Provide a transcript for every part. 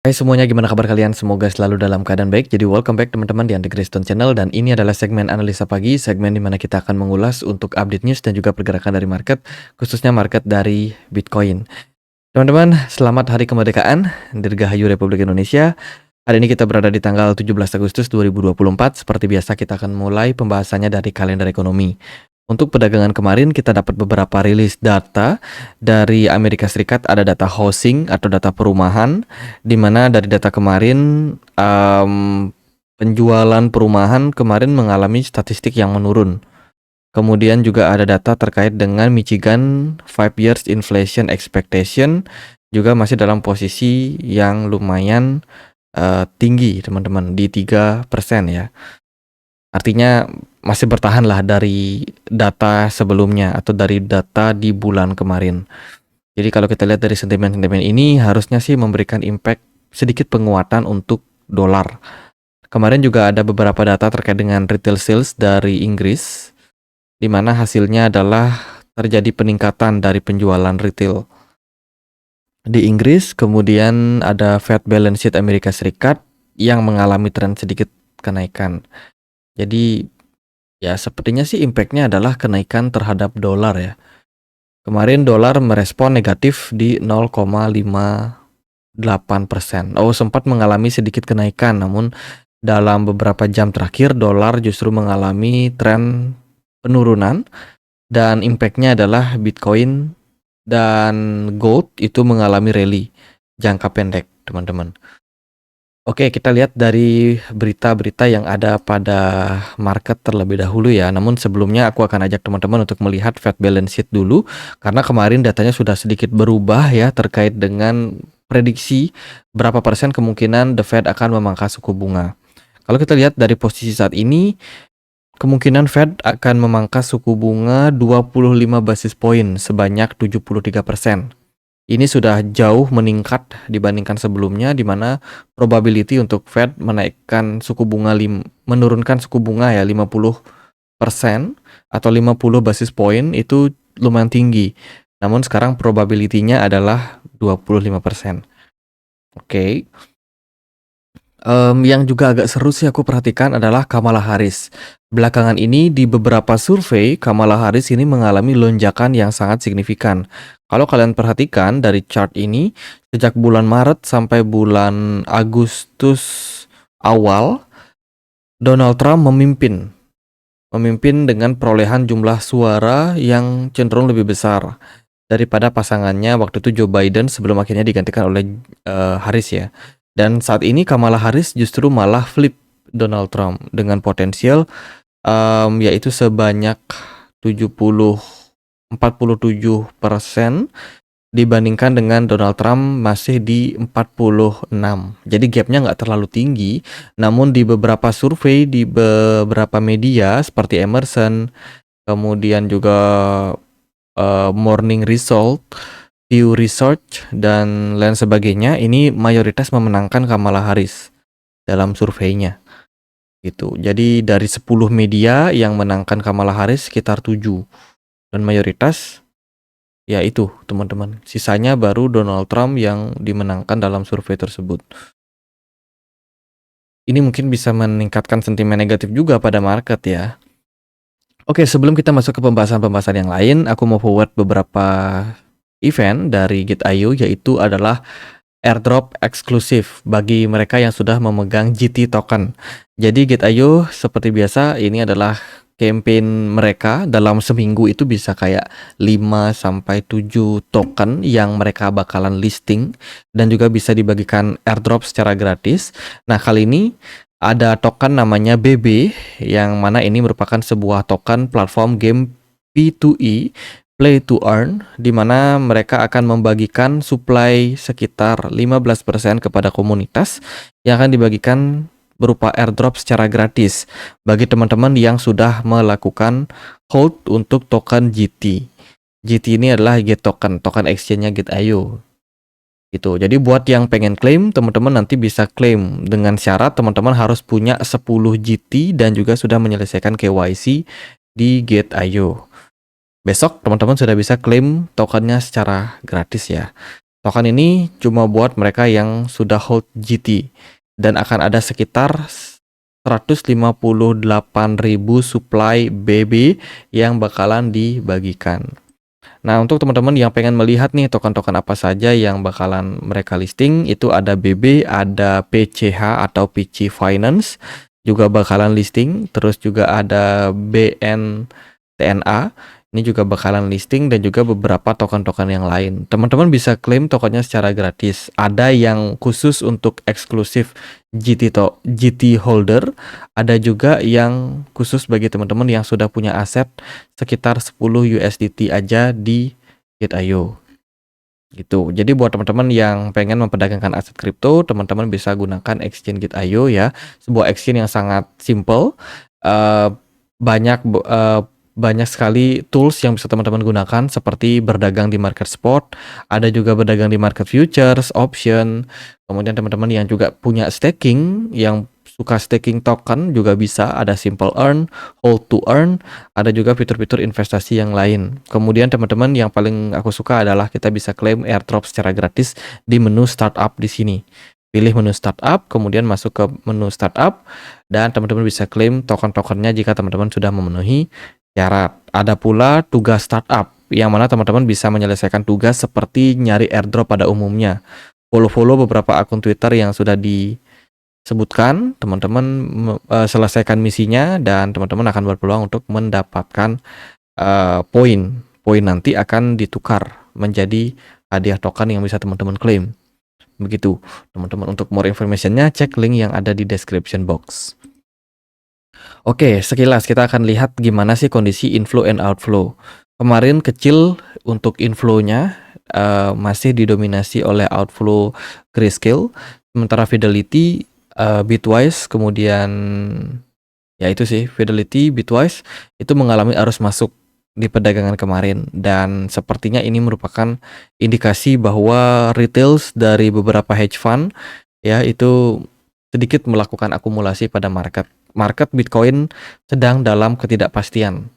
Hai semuanya, gimana kabar kalian? Semoga selalu dalam keadaan baik. Jadi welcome back teman-teman di Andy Kriston Channel, dan ini adalah segmen analisa pagi, segmen di mana kita akan mengulas untuk update news dan juga pergerakan dari market, khususnya market dari Bitcoin. Teman-teman, selamat Hari Kemerdekaan, Dirgahayu Republik Indonesia. Hari ini kita berada di tanggal 17 Agustus 2024. Seperti biasa kita akan mulai pembahasannya dari kalender ekonomi. Untuk perdagangan kemarin kita dapat beberapa rilis data dari Amerika Serikat. Ada data housing atau data perumahan, di mana dari data kemarin penjualan perumahan kemarin mengalami statistik yang menurun. Kemudian juga ada data terkait dengan Michigan 5 years inflation expectation, juga masih dalam posisi yang lumayan tinggi teman-teman, di 3% ya. Artinya masih bertahan lah dari data sebelumnya atau dari data di bulan kemarin. Jadi kalau kita lihat dari sentimen-sentimen ini harusnya sih memberikan impact sedikit penguatan untuk dolar. Kemarin juga ada beberapa data terkait dengan retail sales dari Inggris, di mana hasilnya adalah terjadi peningkatan dari penjualan retail di Inggris. Kemudian ada Fed balance sheet Amerika Serikat yang mengalami tren sedikit kenaikan. Jadi ya sepertinya sih impactnya adalah kenaikan terhadap dolar ya. Kemarin dolar merespon negatif di 0,58%. Sempat mengalami sedikit kenaikan, namun dalam beberapa jam terakhir dolar justru mengalami tren penurunan, dan impactnya adalah Bitcoin dan gold itu mengalami rally jangka pendek teman-teman. Oke, kita lihat dari berita-berita yang ada pada market terlebih dahulu ya. Namun sebelumnya aku akan ajak teman-teman untuk melihat Fed balance sheet dulu, karena kemarin datanya sudah sedikit berubah ya terkait dengan prediksi berapa persen kemungkinan The Fed akan memangkas suku bunga. Kalau kita lihat dari posisi saat ini, kemungkinan Fed akan memangkas suku bunga 25 basis point sebanyak 73%. Ini sudah jauh meningkat dibandingkan sebelumnya, di mana probability untuk Fed menaikkan suku bunga menurunkan suku bunga ya 50% atau 50 basis point itu lumayan tinggi. Namun sekarang probability-nya adalah 25%. Oke. Yang juga agak seru sih aku perhatikan adalah Kamala Harris. Belakangan ini di beberapa survei, Kamala Harris ini mengalami lonjakan yang sangat signifikan. Kalau kalian perhatikan dari chart ini, sejak bulan Maret sampai bulan Agustus awal, Donald Trump memimpin dengan perolehan jumlah suara yang cenderung lebih besar daripada pasangannya waktu itu Joe Biden, sebelum akhirnya digantikan oleh Harris ya. Dan saat ini Kamala Harris justru malah flip Donald Trump dengan potensial yaitu sebanyak 47% dibandingkan dengan Donald Trump masih di 46. Jadi gapnya nggak terlalu tinggi, namun di beberapa survei di beberapa media seperti Emerson, kemudian juga Morning Result, Pew Research, dan lain sebagainya, ini mayoritas memenangkan Kamala Harris dalam surveinya gitu. Jadi dari 10 media yang menangkan Kamala Harris sekitar 7, dan mayoritas ya itu teman-teman. Sisanya baru Donald Trump yang dimenangkan dalam survei tersebut. Ini mungkin bisa meningkatkan sentimen negatif juga pada market ya. Oke, sebelum kita masuk ke pembahasan-pembahasan yang lain, aku mau forward beberapa event dari Gate.io, yaitu adalah airdrop eksklusif bagi mereka yang sudah memegang GT token. Jadi Gate.io seperti biasa ini adalah campaign mereka dalam seminggu itu bisa kayak 5-7 token yang mereka bakalan listing, dan juga bisa dibagikan airdrop secara gratis. Nah, kali ini ada token namanya BB, yang mana ini merupakan sebuah token platform game P2E, Play to Earn, di mana mereka akan membagikan supply sekitar 15% kepada komunitas yang akan dibagikan berupa airdrop secara gratis bagi teman-teman yang sudah melakukan hold untuk token GT. GT ini adalah Gate token, token exchange-nya Gate.io. Gitu. Jadi buat yang pengen klaim, teman-teman nanti bisa klaim dengan syarat teman-teman harus punya 10 GT dan juga sudah menyelesaikan KYC di Gate.io. Besok teman-teman sudah bisa klaim tokennya secara gratis ya. Token ini cuma buat mereka yang sudah hold GT dan akan ada sekitar 158.000 supply BB yang bakalan dibagikan. Nah, untuk teman-teman yang pengen melihat nih token-token apa saja yang bakalan mereka listing, itu ada BB, ada PCH atau PC Finance juga bakalan listing, terus juga ada BNTNA ini juga bakalan listing, dan juga beberapa token-token yang lain. Teman-teman bisa klaim tokennya secara gratis. Ada yang khusus untuk eksklusif GT holder, ada juga yang khusus bagi teman-teman yang sudah punya aset sekitar 10 USDT aja di Gate.io gitu. Jadi buat teman-teman yang pengen memperdagangkan aset kripto, teman-teman bisa gunakan exchange Gate.io ya. Sebuah exchange yang sangat simple, banyak banyak sekali tools yang bisa teman-teman gunakan, seperti berdagang di market spot, ada juga berdagang di market futures, option. Kemudian teman-teman yang juga punya staking, yang suka staking token juga bisa, ada simple earn, hold to earn, ada juga fitur-fitur investasi yang lain. Kemudian teman-teman yang paling aku suka adalah kita bisa claim airdrop secara gratis di menu startup di sini. Pilih menu startup, kemudian masuk ke menu startup, dan teman-teman bisa claim token-tokennya jika teman-teman sudah memenuhi syarat. Ada pula tugas startup, yang mana teman-teman bisa menyelesaikan tugas seperti nyari airdrop pada umumnya. Follow-follow beberapa akun Twitter yang sudah disebutkan, teman-teman selesaikan misinya, dan teman-teman akan berpeluang untuk mendapatkan poin. Poin nanti akan ditukar menjadi hadiah token yang bisa teman-teman klaim. Begitu, teman-teman. Untuk more information-nya, cek link yang ada di description box. Oke, sekilas kita akan lihat gimana sih kondisi inflow and outflow. Kemarin kecil untuk inflow-nya, masih didominasi oleh outflow Grayscale, sementara Fidelity, Bitwise, kemudian ya itu sih, Fidelity, Bitwise itu mengalami arus masuk di perdagangan kemarin, dan sepertinya ini merupakan indikasi bahwa retails dari beberapa hedge fund ya itu sedikit melakukan akumulasi pada market Bitcoin sedang dalam ketidakpastian.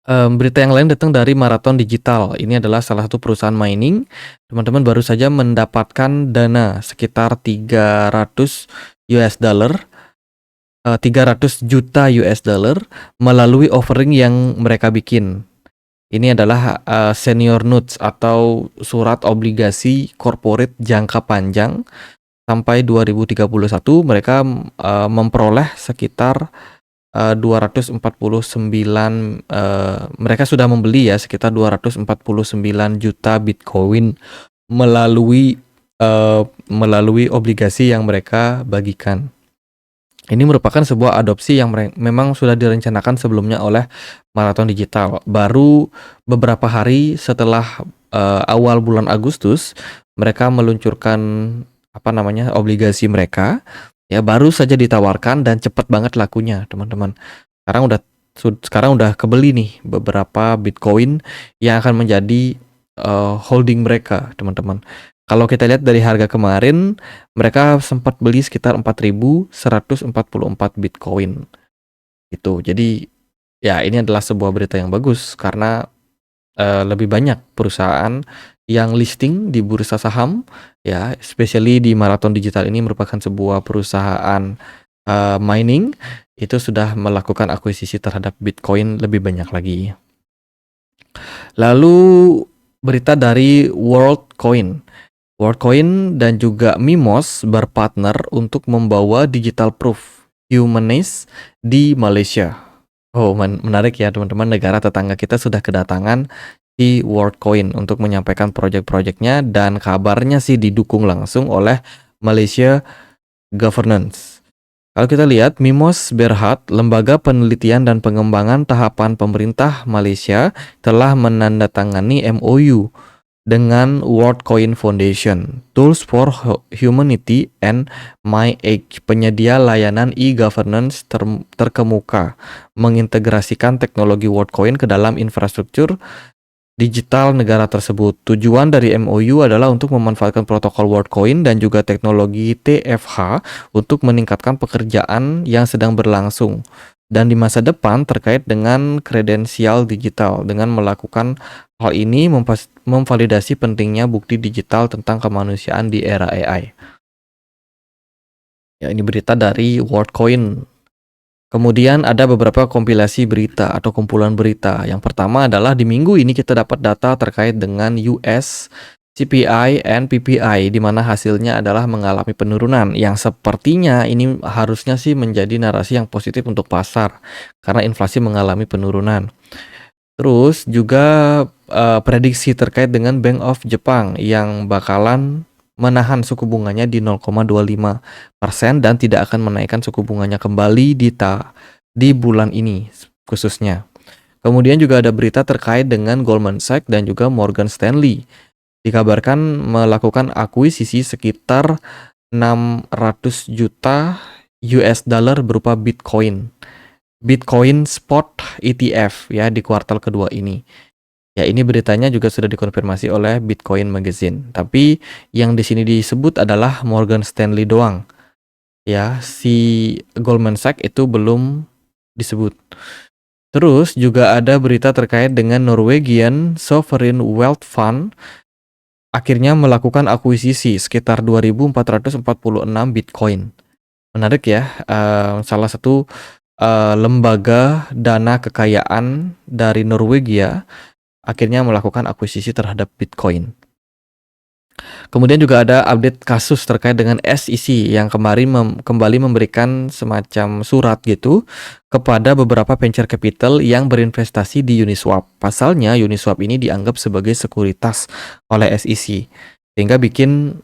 Berita yang lain datang dari Marathon Digital. Ini adalah salah satu perusahaan mining. Teman-teman baru saja mendapatkan dana sekitar 300 juta US dollar melalui offering yang mereka bikin. Ini adalah senior notes atau surat obligasi corporate jangka panjang. Sampai 2031 mereka memperoleh sekitar 249 mereka sudah membeli ya sekitar 249 juta Bitcoin melalui obligasi yang mereka bagikan. Ini merupakan sebuah adopsi yang memang sudah direncanakan sebelumnya oleh Marathon Digital. Baru beberapa hari setelah awal bulan Agustus mereka meluncurkan obligasi mereka ya, baru saja ditawarkan dan cepat banget lakunya, teman-teman. Sekarang udah kebeli nih beberapa Bitcoin yang akan menjadi holding mereka, teman-teman. Kalau kita lihat dari harga kemarin, mereka sempat beli sekitar 4.144 Bitcoin. Itu. Jadi ya ini adalah sebuah berita yang bagus karena lebih banyak perusahaan yang listing di bursa saham ya, especially di Marathon Digital ini merupakan sebuah perusahaan mining, itu sudah melakukan akuisisi terhadap Bitcoin lebih banyak lagi. Lalu berita dari WorldCoin dan juga Mimos berpartner untuk membawa digital proof Humanist di Malaysia. Oh, menarik ya teman-teman, negara tetangga kita sudah kedatangan di WorldCoin untuk menyampaikan proyek-proyeknya, dan kabarnya sih didukung langsung oleh Malaysia Governance. Kalau kita lihat, Mimos Berhad, lembaga penelitian dan pengembangan tahapan pemerintah Malaysia, telah menandatangani MOU dengan WorldCoin Foundation, Tools for Humanity and MyEdge, penyedia layanan e-governance terkemuka, mengintegrasikan teknologi WorldCoin ke dalam infrastruktur digital negara tersebut. Tujuan dari MOU adalah untuk memanfaatkan protokol WorldCoin dan juga teknologi TFH untuk meningkatkan pekerjaan yang sedang berlangsung dan di masa depan terkait dengan kredensial digital. Dengan melakukan hal ini memvalidasi pentingnya bukti digital tentang kemanusiaan di era AI. Ya, ini berita dari WorldCoin. Kemudian ada beberapa kompilasi berita atau kumpulan berita. Yang pertama adalah di minggu ini kita dapat data terkait dengan US CPI and PPI, di mana hasilnya adalah mengalami penurunan yang sepertinya ini harusnya sih menjadi narasi yang positif untuk pasar karena inflasi mengalami penurunan. Terus juga prediksi terkait dengan Bank of Jepang yang bakalan menahan suku bunganya di 0,25% dan tidak akan menaikkan suku bunganya kembali di bulan ini khususnya. Kemudian juga ada berita terkait dengan Goldman Sachs dan juga Morgan Stanley. Dikabarkan melakukan akuisisi sekitar 600 juta US dollar berupa Bitcoin Spot ETF ya di kuartal kedua ini. Ya, ini beritanya juga sudah dikonfirmasi oleh Bitcoin Magazine. Tapi yang di sini disebut adalah Morgan Stanley doang. Ya, si Goldman Sachs itu belum disebut. Terus juga ada berita terkait dengan Norwegian Sovereign Wealth Fund akhirnya melakukan akuisisi sekitar 2.446 Bitcoin. Menarik ya, salah satu lembaga dana kekayaan dari Norwegia akhirnya melakukan akuisisi terhadap Bitcoin. Kemudian juga ada update kasus terkait dengan SEC yang kemarin kembali memberikan semacam surat gitu kepada beberapa venture capital yang berinvestasi di Uniswap. Pasalnya Uniswap ini dianggap sebagai sekuritas oleh SEC sehingga bikin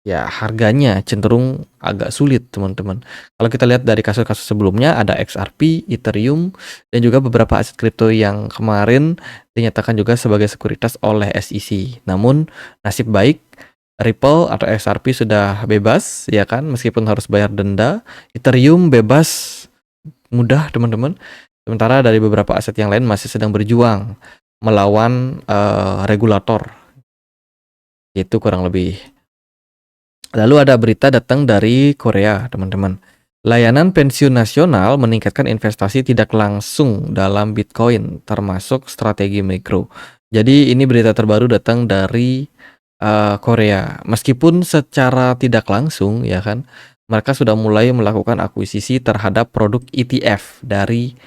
ya harganya cenderung agak sulit teman-teman. Kalau kita lihat dari kasus-kasus sebelumnya ada XRP, Ethereum, dan juga beberapa aset kripto yang kemarin dinyatakan juga sebagai sekuritas oleh SEC. Namun nasib baik Ripple atau XRP sudah bebas ya kan, meskipun harus bayar denda. Ethereum bebas mudah teman-teman. Sementara dari beberapa aset yang lain masih sedang berjuang melawan regulator. Itu kurang lebih. Lalu ada berita datang dari Korea, teman-teman. Layanan pensiun nasional meningkatkan investasi tidak langsung dalam Bitcoin, termasuk strategi mikro. Jadi ini berita terbaru datang dari Korea. Meskipun secara tidak langsung, ya kan, mereka sudah mulai melakukan akuisisi terhadap produk ETF dari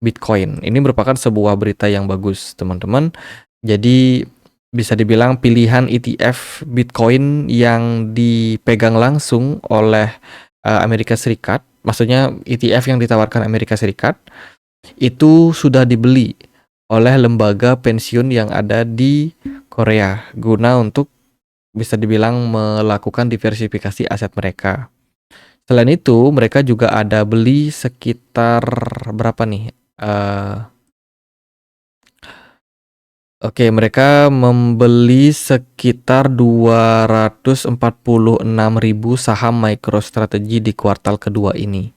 Bitcoin. Ini merupakan sebuah berita yang bagus, teman-teman. Jadi bisa dibilang pilihan ETF Bitcoin yang dipegang langsung oleh Amerika Serikat, maksudnya ETF yang ditawarkan Amerika Serikat, itu sudah dibeli oleh lembaga pensiun yang ada di Korea guna untuk bisa dibilang melakukan diversifikasi aset mereka. Selain itu, mereka juga ada beli sekitar berapa nih? Oke, mereka membeli sekitar 246.000 saham MicroStrategy di kuartal kedua ini.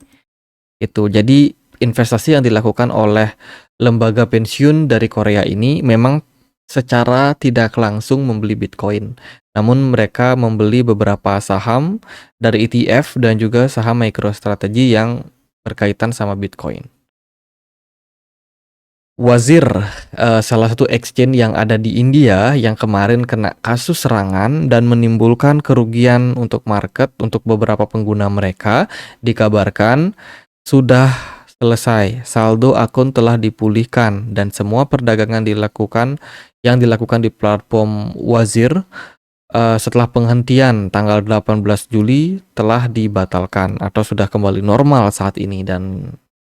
Itu. Jadi investasi yang dilakukan oleh lembaga pensiun dari Korea ini memang secara tidak langsung membeli Bitcoin. Namun mereka membeli beberapa saham dari ETF dan juga saham MicroStrategy yang berkaitan sama Bitcoin. Wazir, salah satu exchange yang ada di India yang kemarin kena kasus serangan dan menimbulkan kerugian untuk market untuk beberapa pengguna mereka, dikabarkan sudah selesai. Saldo akun telah dipulihkan dan semua perdagangan yang dilakukan di platform Wazir setelah penghentian tanggal 18 Juli telah dibatalkan atau sudah kembali normal saat ini dan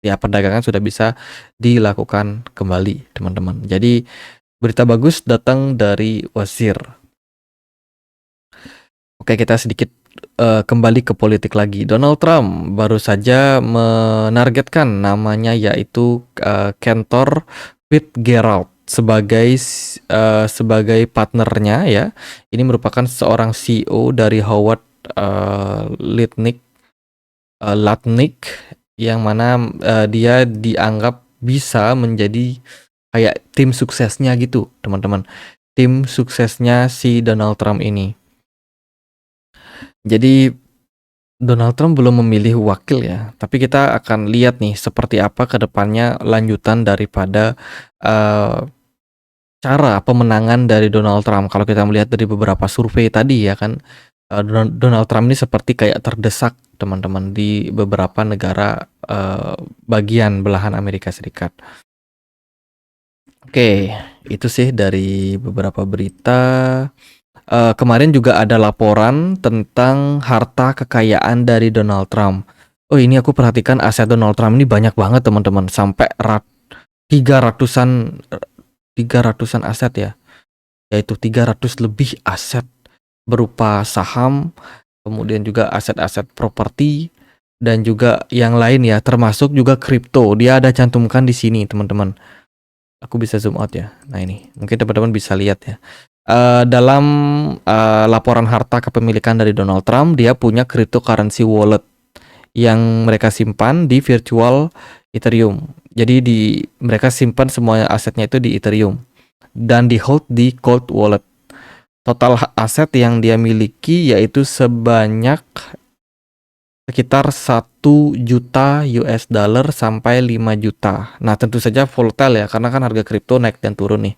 ya perdagangan sudah bisa dilakukan kembali, teman-teman. Jadi berita bagus datang dari Wazir. Oke, kita sedikit kembali ke politik lagi. Donald Trump baru saja menargetkan namanya yaitu Cantor Fitzgerald sebagai partnernya ya. Ini merupakan seorang CEO dari Howard Lutnick yang mana dia dianggap bisa menjadi kayak tim suksesnya gitu, teman-teman. Tim suksesnya si Donald Trump ini. Jadi Donald Trump belum memilih wakil ya, tapi kita akan lihat nih seperti apa ke depannya lanjutan daripada uh, cara pemenangan dari Donald Trump. Kalau kita melihat dari beberapa survei tadi ya kan, Donald Trump ini seperti kayak terdesak teman-teman di beberapa negara bagian belahan Amerika Serikat. Oke, itu sih dari beberapa berita. Kemarin juga ada laporan tentang harta kekayaan dari Donald Trump. Oh, ini aku perhatikan aset Donald Trump ini banyak banget teman-teman, sampai 300-an aset ya. Yaitu 300 lebih aset berupa saham, kemudian juga aset-aset properti dan juga yang lain ya, termasuk juga kripto. Dia ada cantumkan di sini, teman-teman. Aku bisa zoom out ya. Nah, ini mungkin teman-teman bisa lihat ya. Dalam laporan harta kepemilikan dari Donald Trump, dia punya cryptocurrency wallet yang mereka simpan di virtual Ethereum. Jadi mereka simpan semua asetnya itu di Ethereum dan di hold di cold wallet. Total aset yang dia miliki yaitu sebanyak sekitar 1 juta US dollar sampai 5 juta. Nah, tentu saja volatile ya, karena kan harga kripto naik dan turun nih.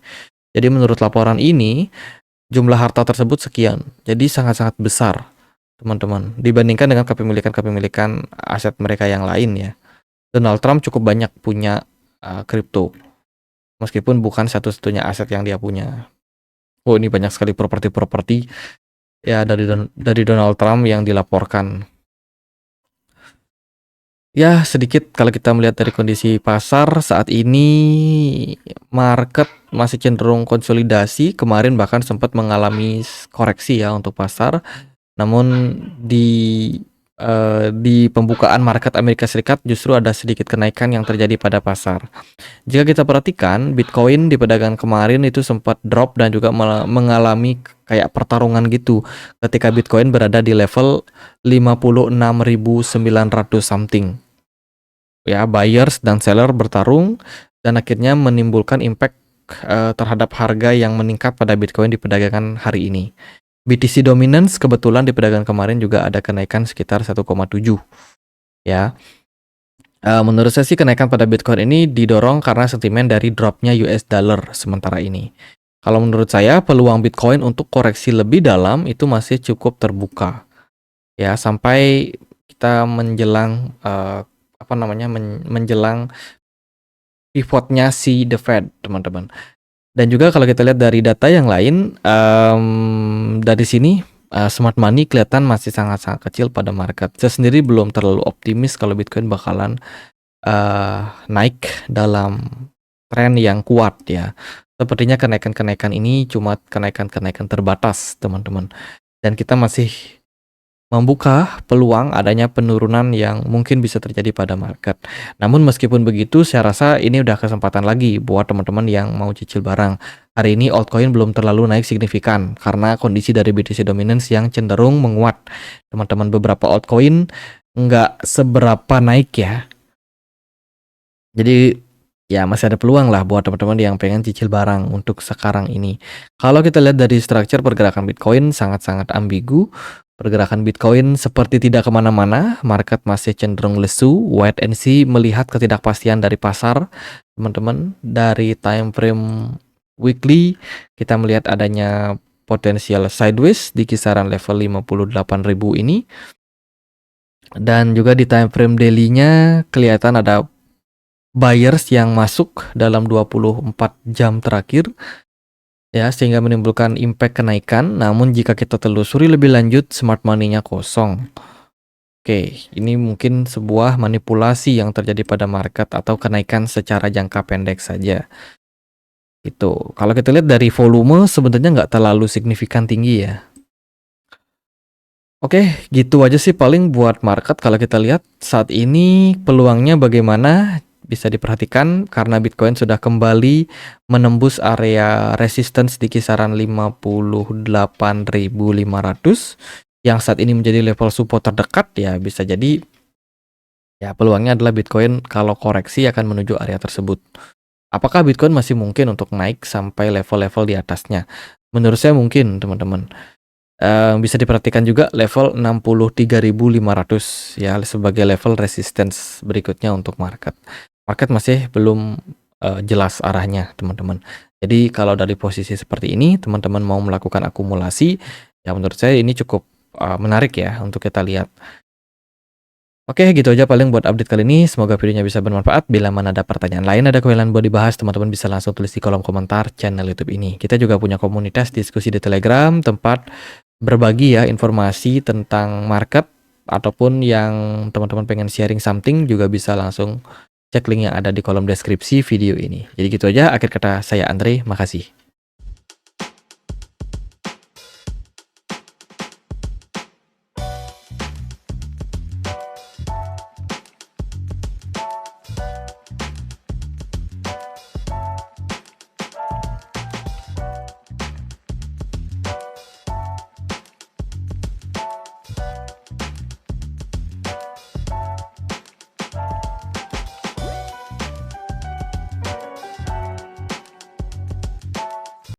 Jadi menurut laporan ini, jumlah harta tersebut sekian. Jadi sangat-sangat besar, teman-teman. Dibandingkan dengan kepemilikan aset mereka yang lain ya. Donald Trump cukup banyak punya kripto. Meskipun bukan satu-satunya aset yang dia punya. Oh, ini banyak sekali properti-properti ya dari Donald Trump yang dilaporkan. Ya, sedikit kalau kita melihat dari kondisi pasar saat ini, market masih cenderung konsolidasi. Kemarin bahkan sempat mengalami koreksi ya untuk pasar. Namun di pembukaan market Amerika Serikat justru ada sedikit kenaikan yang terjadi pada pasar. Jika kita perhatikan, Bitcoin di perdagangan kemarin itu sempat drop dan juga mengalami kayak pertarungan gitu ketika Bitcoin berada di level 56.900 something. Ya, buyers dan seller bertarung dan akhirnya menimbulkan impact terhadap harga yang meningkat pada Bitcoin di perdagangan hari ini. BTC dominance kebetulan di perdagangan kemarin juga ada kenaikan sekitar 1,7 ya. Menurut saya sih kenaikan pada Bitcoin ini didorong karena sentimen dari dropnya US dollar sementara ini. Kalau menurut saya peluang Bitcoin untuk koreksi lebih dalam itu masih cukup terbuka ya, sampai kita menjelang menjelang pivotnya si The Fed, teman-teman. Dan juga kalau kita lihat dari data yang lain, dari sini smart money kelihatan masih sangat-sangat kecil pada market. Saya sendiri belum terlalu optimis kalau Bitcoin bakalan naik dalam tren yang kuat ya. Sepertinya kenaikan-kenaikan ini cuma kenaikan-kenaikan terbatas, teman-teman. Dan kita masih membuka peluang adanya penurunan yang mungkin bisa terjadi pada market. Namun meskipun begitu, saya rasa ini udah kesempatan lagi buat teman-teman yang mau cicil barang. Hari ini altcoin belum terlalu naik signifikan karena kondisi dari BTC dominance yang cenderung menguat. Teman-teman, beberapa altcoin nggak seberapa naik ya. Jadi ya masih ada peluang lah buat teman-teman yang pengen cicil barang untuk sekarang ini. Kalau kita lihat dari structure pergerakan Bitcoin sangat-sangat ambigu. Pergerakan Bitcoin seperti tidak kemana-mana, market masih cenderung lesu, wait and see melihat ketidakpastian dari pasar. Teman-teman, dari time frame weekly, kita melihat adanya potensial sideways di kisaran level 58.000 ini. Dan juga di time frame daily-nya kelihatan ada buyers yang masuk dalam 24 jam terakhir. Ya, sehingga menimbulkan impact kenaikan. Namun jika kita telusuri lebih lanjut, smart money-nya kosong. Oke, ini mungkin sebuah manipulasi yang terjadi pada market atau kenaikan secara jangka pendek saja. Itu. Kalau kita lihat dari volume sebenarnya nggak terlalu signifikan tinggi ya. Oke, gitu aja sih paling buat market. Kalau kita lihat saat ini peluangnya bagaimana? Bisa diperhatikan karena Bitcoin sudah kembali menembus area resistance di kisaran 58.500 yang saat ini menjadi level support terdekat ya, bisa jadi ya peluangnya adalah Bitcoin kalau koreksi akan menuju area tersebut. Apakah Bitcoin masih mungkin untuk naik sampai level-level di atasnya? Menurut saya mungkin, teman-teman. Bisa diperhatikan juga level 63.500 ya sebagai level resistance berikutnya untuk market. Market masih belum jelas arahnya, teman-teman. Jadi kalau dari posisi seperti ini, teman-teman mau melakukan akumulasi, ya menurut saya ini cukup menarik ya untuk kita lihat. Oke, gitu aja paling buat update kali ini. Semoga videonya bisa bermanfaat. Bila mana ada pertanyaan lain, ada kewilan buat dibahas, teman-teman bisa langsung tulis di kolom komentar channel YouTube ini. Kita juga punya komunitas diskusi di Telegram, tempat berbagi ya informasi tentang market, ataupun yang teman-teman pengen sharing something juga bisa langsung cek link yang ada di kolom deskripsi video ini. Jadi gitu aja, akhir kata saya Andre, makasih.